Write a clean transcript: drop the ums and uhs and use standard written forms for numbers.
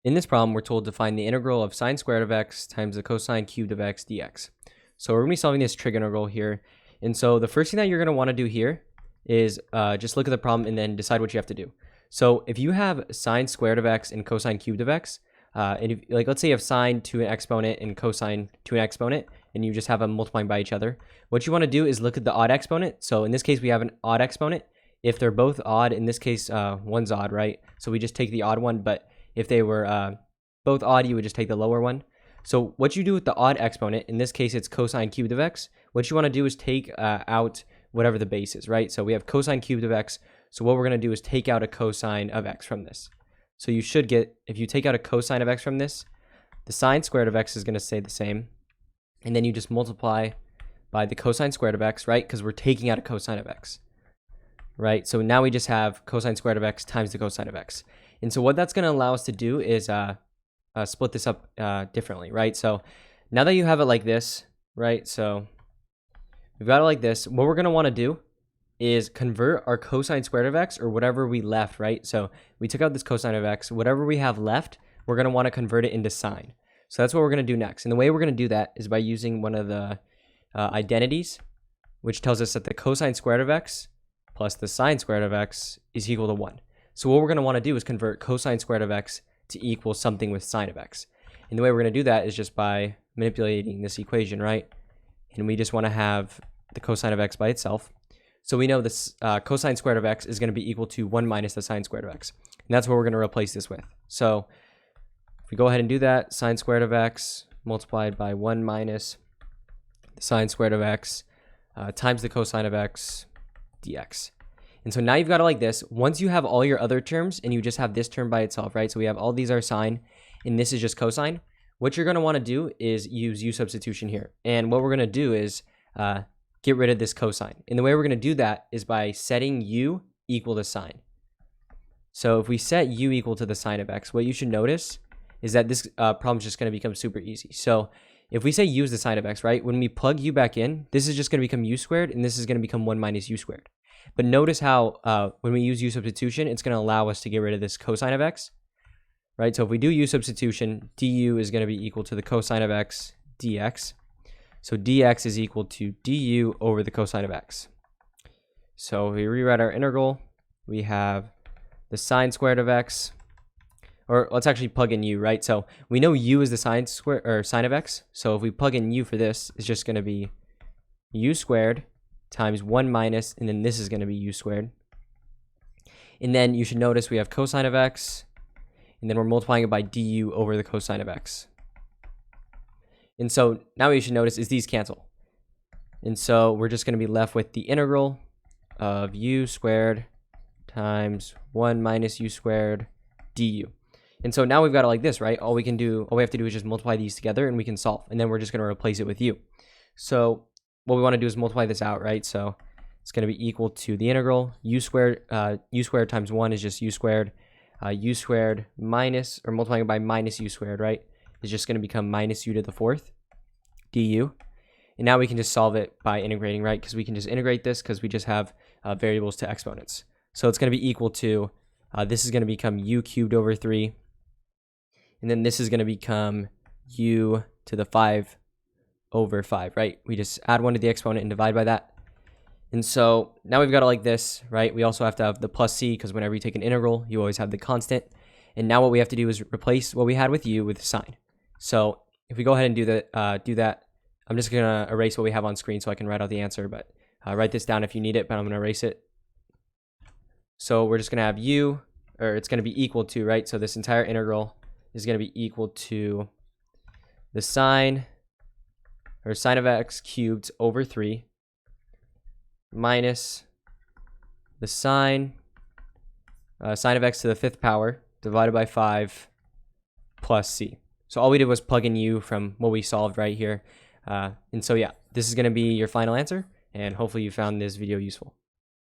In this problem, we're told to find the integral of sine squared of x times the cosine cubed of x dx. So we're going to be solving this trig integral here. And so the first thing that you're going to want to do here is just look at the problem and then decide what you have to do. So if you have sine squared of x and cosine cubed of x, and if, let's say you have sine to an exponent and cosine to an exponent, and you just have them multiplying by each other, what you want to do is look at the odd exponent. So in this case, we have an odd exponent. If they're both odd, in this case, one's odd, right? So we just take the odd one, but if they were both odd, you would just take the lower one. So what you do with the odd exponent, in this case it's cosine cubed of x, what you want to do is take out whatever the base is, right? So we have cosine cubed of x, so what we're going to do is take out a cosine of x from this. So you should get, if you take out a cosine of x from this, the sine squared of x is going to stay the same, and then you just multiply by the cosine squared of x, right? Because we're taking out a cosine of x, right? So now we just have cosine squared of x times the cosine of x. And so what that's going to allow us to do is split this up differently, right? So now that you have it like this, right? So we've got it like this. What we're going to want to do is convert our cosine squared of x, or whatever we left, right? So we took out this cosine of x. Whatever we have left, we're going to want to convert it into sine. So that's what we're going to do next. And the way we're going to do that is by using one of the identities, which tells us that the cosine squared of x plus the sine squared of x is equal to 1. So what we're going to want to do is convert cosine squared of x to equal something with sine of x. And the way we're going to do that is just by manipulating this equation, right? And we just want to have the cosine of x by itself. So we know this cosine squared of x is going to be equal to 1 minus the sine squared of x. And that's what we're going to replace this with. So if we go ahead and do that, sine squared of x multiplied by 1 minus the sine squared of x times the cosine of x dx. And so now you've got it like this. Once you have all your other terms and you just have this term by itself, right? So we have all these are sine and this is just cosine. What you're going to want to do is use u substitution here. And what we're going to do is get rid of this cosine. And the way we're going to do that is by setting u equal to sine. So if we set u equal to the sine of x, what you should notice is that this problem is just going to become super easy. So if we say u is the sine of x, right? When we plug u back in, this is just going to become u squared, and this is going to become 1 minus u squared. But notice how when we use u substitution, it's going to allow us to get rid of this cosine of x, right? So if we do u substitution, du is going to be equal to the cosine of x dx. So dx is equal to du over the cosine of x. So if we rewrite our integral, we have the sine squared of x, or let's actually plug in u, right? So we know u is the sine square or sine of x. So if we plug in u for this, it's just going to be u squared times 1 minus, and then this is going to be u squared. And then you should notice we have cosine of x, and then we're multiplying it by du over the cosine of x. And so now what you should notice is these cancel. And so we're just going to be left with the integral of u squared times 1 minus u squared du. And so now we've got it like this, right? All we have to do is just multiply these together and we can solve. And then we're just going to replace it with u. So what we want to do is multiply this out, right? So it's going to be equal to the integral u squared times 1 is just u squared minus, or multiplying it by minus u squared, right? Is just going to become minus u to the 4th du. And now we can just solve it by integrating, right? Because we can just integrate this because we just have variables to exponents. So it's going to be equal to, this is going to become u cubed over 3. And then this is going to become u to the 5 over 5, right? We just add 1 to the exponent and divide by that. And so now we've got it like this, right? We also have to have the plus c, because whenever you take an integral, you always have the constant. And now what we have to do is replace what we had with u with sine. So if we go ahead and do that, I'm just going to erase what we have on screen so I can write out the answer, but write this down if you need it, but I'm going to erase it. So we're just going to have u, or it's going to be equal to, right? So this entire integral is going to be equal to the sine of x cubed over 3 minus the sine of x to the 5th power divided by 5 plus c. So all we did was plug in u from what we solved right here. And so yeah, this is going to be your final answer, and hopefully you found this video useful.